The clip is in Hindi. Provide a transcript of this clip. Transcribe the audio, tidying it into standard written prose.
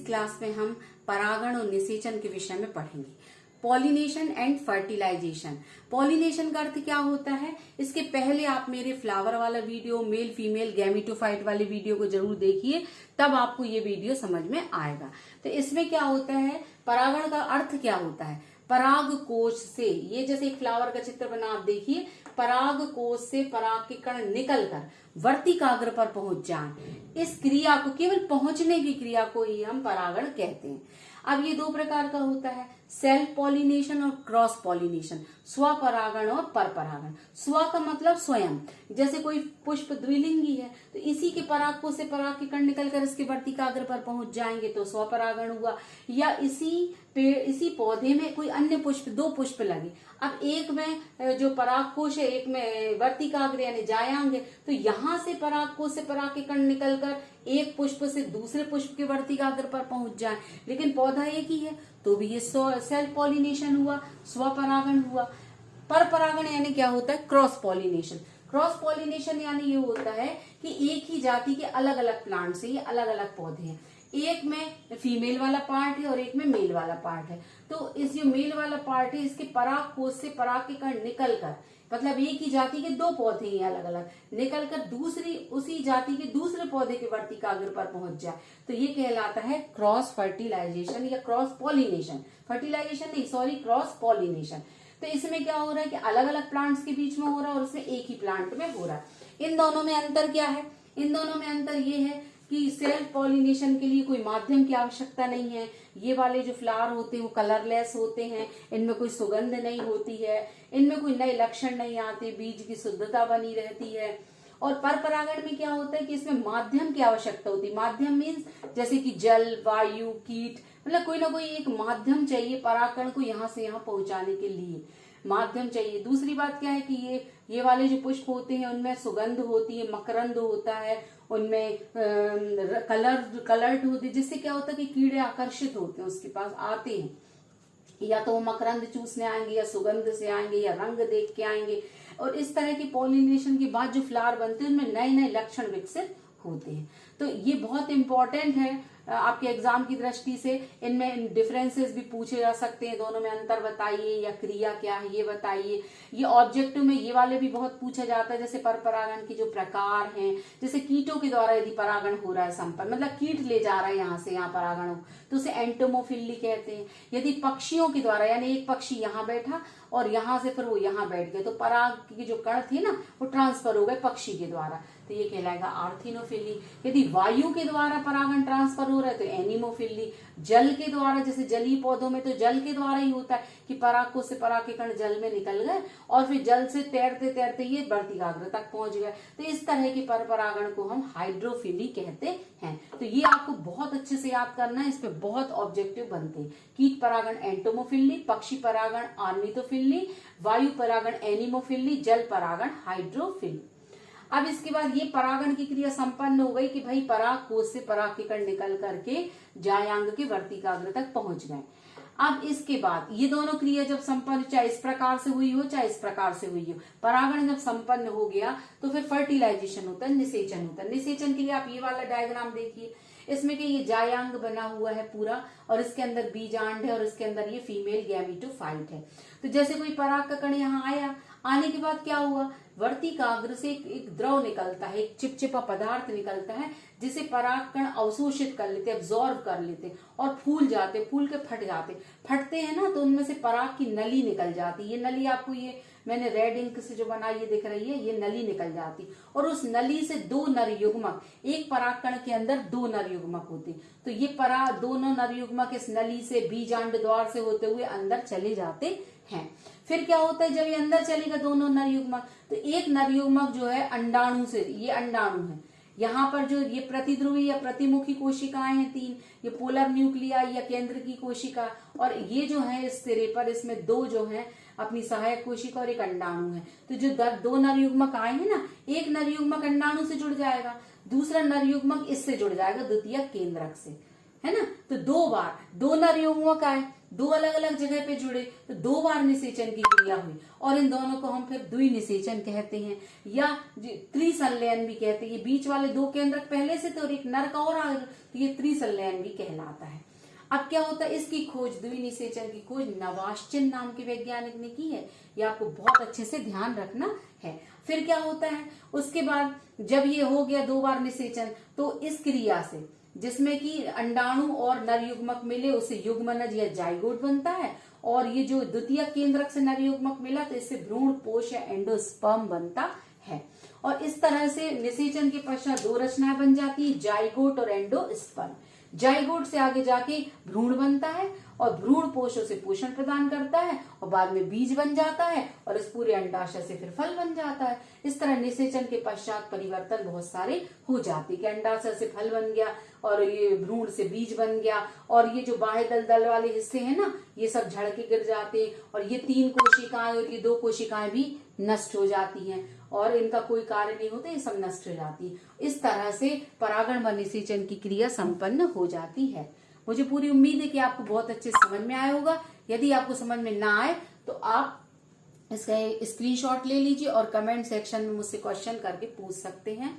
क्लास में हम परागण और निषेचन के विषय में पढ़ेंगे। Pollination and fertilisation. पॉलिनेशन का अर्थ क्या होता है, इसके पहले आप मेरे फ्लावर वाला वीडियो, मेल फीमेल गैमेटोफाइट वाले वीडियो को जरूर देखिए, तब आपको ये वीडियो समझ में आएगा। तो इसमें क्या होता है, परागण का अर्थ क्या होता है, पराग कोश से, ये जैसे एक फ्लावर का चित्र बना आप देखिए, पराग कोश से पराग के कण निकलकर वर्तिकाग्र पर पहुंच जाए, इस क्रिया को, केवल पहुंचने की क्रिया को ही हम परागण कहते हैं। अब ये दो प्रकार का होता है, सेल्फ पॉलिनेशन और क्रॉस पॉलिनेशन, स्वपरागण और परपरागण। स्व का मतलब स्वयं, जैसे कोई पुष्प द्विलिंगी है तो इसी के पराग से पराग के कण निकलकर इसके वर्तिकाग्र पर पहुंच जाएंगे तो स्वपरागण हुआ। या इसी पौधे में कोई अन्य पुष्प, दो पुष्प लगे, अब एक में जो पराग कोश है, एक में वर्तिकाग्र यानी जायांग है, तो यहाँ से पराग कोश से पराग के कण निकलकर एक पुष्प से दूसरे पुष्प के वर्तिकाग्र पर पहुंच जाए, लेकिन पौधा एक ही है तो भी ये सेल्फ पॉलिनेशन हुआ, स्वपरागण हुआ। परपरागण यानी क्या होता है, क्रॉस पॉलिनेशन। क्रॉस पॉलिनेशन यानी ये होता है कि एक ही जाति के अलग अलग प्लांट से, ये अलग अलग पौधे हैं, एक में फीमेल वाला पार्ट है और एक में मेल वाला पार्ट है, तो इस जो मेल वाला पार्ट है इसके पराग कोश से पराग के कण निकलकर, मतलब एक ही जाति के दो पौधे हैं अलग अलग, निकलकर दूसरी उसी जाति के दूसरे पौधे के वर्तिकाग्र पर पहुंच जाए, तो ये कहलाता है क्रॉस फर्टिलाइजेशन या क्रॉस पॉलिनेशन। फर्टिलाइजेशन नहीं, सॉरी, क्रॉस पॉलिनेशन। तो इसमें क्या हो रहा है कि अलग अलग प्लांट्स के बीच में हो रहा है और इसमें एक ही प्लांट में हो रहा है। इन दोनों में अंतर क्या है, इन दोनों में अंतर ये है कि सेल्फ पॉलिनेशन के लिए कोई माध्यम की आवश्यकता नहीं है, ये वाले जो फ्लावर होते हैं वो कलरलेस होते हैं, इनमें कोई सुगंध नहीं होती है, इनमें कोई नए लक्षण नहीं आते, बीज की शुद्धता बनी रहती है। और परपरागण में क्या होता है कि इसमें माध्यम की आवश्यकता होती है। माध्यम मीन्स जैसे कि जल, वायु, कीट, मतलब कोई ना कोई एक माध्यम चाहिए परागकण को यहाँ से यहाँ पहुंचाने के लिए, माध्यम चाहिए। दूसरी बात क्या है कि ये वाले जो पुष्प होते हैं उनमें सुगंध होती है, मकरंद होता है, उनमें कलर्ड होती है, जिससे क्या होता है कि कीड़े आकर्षित होते हैं, उसके पास आते हैं, या तो वो मकरंद चूसने आएंगे या सुगंध से आएंगे या रंग देख के आएंगे। और इस तरह की पॉलिनेशन के बाद जो फ्लावर बनते हैं उनमें नए नए लक्षण विकसित होते हैं। तो ये बहुत इंपॉर्टेंट है आपके एग्जाम की दृष्टि से। इनमें डिफरेंसेस भी पूछे जा सकते हैं, दोनों में अंतर बताइए या क्रिया क्या है ये बताइए। ये ऑब्जेक्टिव में ये वाले भी बहुत पूछा जाता है, जैसे परपरागण के जो प्रकार हैं, जैसे कीटों के द्वारा यदि परागण हो रहा है संपन्न, मतलब कीट ले जा रहा है यहाँ से यहाँ परागण हो, तो उसे एंटोमोफिली कहते हैं। यदि पक्षियों के द्वारा, यानी एक पक्षी यहाँ बैठा और यहाँ से फिर वो यहाँ बैठ गए, तो पराग के जो कण थे ना वो ट्रांसफर हो गए पक्षी के द्वारा, तो ये कहलाएगा आर्थिनोफिली। यदि वायु के द्वारा परागण ट्रांसफर हो रहा है तो एनिमोफिली। जल के द्वारा, जैसे जलीय पौधों में तो जल के द्वारा ही होता है कि पराग कोश से पराग के कण जल में निकल गए और फिर जल से तैरते तैरते ये वर्तिकाग्र तक पहुंच गए, तो इस तरह के परपरागण को हम हाइड्रोफिली कहते हैं। तो ये आपको बहुत अच्छे से याद करना है, इस पे बहुत ऑब्जेक्टिव बनते हैं। कीट परागण एंटोमोफिली, पक्षी परागण आर्निथोफिली, वायु परागण एनिमोफिली, जल परागण हाइड्रोफिली। अब इसके बाद ये परागण की क्रिया संपन्न हो गई कि भाई पराग कोश से पराग के कण निकल करके जायांग के वर्तिकाग्र तक पहुंच गए। अब इसके बाद ये दोनों क्रिया जब संपन्न, चाहे इस प्रकार से हुई हो चाहे इस प्रकार से हुई हो, परागण जब संपन्न हो गया तो फिर फर्टिलाइजेशन होता है, निषेचन होता है। निषेचन के लिए आप ये वाला डायग्राम देखिए, इसमें कि ये जायांग बना हुआ है पूरा और इसके अंदर बीजांड है और इसके अंदर ये फीमेल गैमेटोफाइट है। तो जैसे कोई पराग का कण यहाँ आया, आने के बाद क्या हुआ, वर्तिकाग्र से एक द्रव निकलता है, एक चिपचिपा पदार्थ निकलता है जिसे पराग कण अवशोषित कर लेते, एब्जॉर्ब कर लेते और फूल जाते, फूल के फट जाते, फटते हैं ना, तो उनमें से पराग की नली निकल जाती। ये नली आपको, ये मैंने रेड इंक से जो बनाई ये दिख रही है, ये नली निकल जाती और उस नली से दो नर युग्मक, एक पराग कण के अंदर दो नर युग्मक होते, तो ये दोनों नर युग्मक इस नली से बीजांड द्वार से होते हुए अंदर चले जाते हैं। फिर क्या होता है, जब ये अंदर चलेगा दोनों नर युग्मक, तो एक नर युग्मक जो है अंडाणु से, ये अंडाणु है, यहाँ पर जो ये प्रतिध्रुवी या प्रतिमुखी कोशिकाएं हैं तीन, ये पोलर न्यूक्लिया या केंद्र की कोशिका, और ये जो है इस सिरे पर, इसमें दो जो है अपनी सहायक कोशिका और एक अंडाणु है। तो जो दो नर युग्मक आए हैं ना, एक नर युग्मक अंडाणु से जुड़ जाएगा, दूसरा नर युग्मक इससे जुड़ जाएगा द्वितीयक केंद्रक से, है ना। तो 2 बार 2 नर युग्मक आए, 2 अलग अलग जगह पे जुड़े, तो 2 बार निषेचन की क्रिया हुई और इन दोनों को हम फिर द्विनिषेचन कहते हैं या त्रिसंलयन भी कहते हैं। ये बीच वाले 2 केंद्रक पहले से थे और एक नर का और आ गया, तो ये त्रिसंलयन भी कहलाता है। अब क्या होता है, इसकी खोज द्विनिषेचन की खोज नवाश्चिन नाम के वैज्ञानिक ने की है। ये आपको बहुत अच्छे से ध्यान रखना है। फिर क्या होता है, उसके बाद जब ये हो गया 2 बार निषेचन, तो इस क्रिया से जिसमें कि अंडाणु और नर युग्मक मिले उसे युग्मनज या जाइगोट बनता है, और ये जो द्वितीय केंद्रक से नर युग्मक मिला तो इससे भ्रूण पोष या एंडोस्पर्म बनता है। और इस तरह से निषेचन के पश्चात 2 रचनाएं बन जाती है, जाइगोट और एंडोस्पर्म। जाइगोट से आगे जाके भ्रूण बनता है और भ्रूण पोष से पोषण प्रदान करता है और बाद में बीज बन जाता है और इस पूरे अंडाशय से फिर फल बन जाता है। इस तरह निषेचन के पश्चात परिवर्तन बहुत सारे हो जाते हैं कि अंडाशय से फल बन गया और ये भ्रूण से बीज बन गया और ये जो बाह्य दल वाले हिस्से हैं ना, ये सब झड़ के गिर जाते हैं और ये 3 कोशिकाएं और ये 2 कोशिकाएं भी नष्ट हो जाती हैं और इनका कोई कार्य नहीं होता, ये सब नष्ट हो जाती है। इस तरह से परागण व निषेचन की क्रिया संपन्न हो जाती है। मुझे पूरी उम्मीद है कि आपको बहुत अच्छे समझ में आया होगा। यदि आपको समझ में ना आए तो आप इसका स्क्रीनशॉट ले लीजिए और कमेंट सेक्शन में मुझसे क्वेश्चन करके पूछ सकते हैं।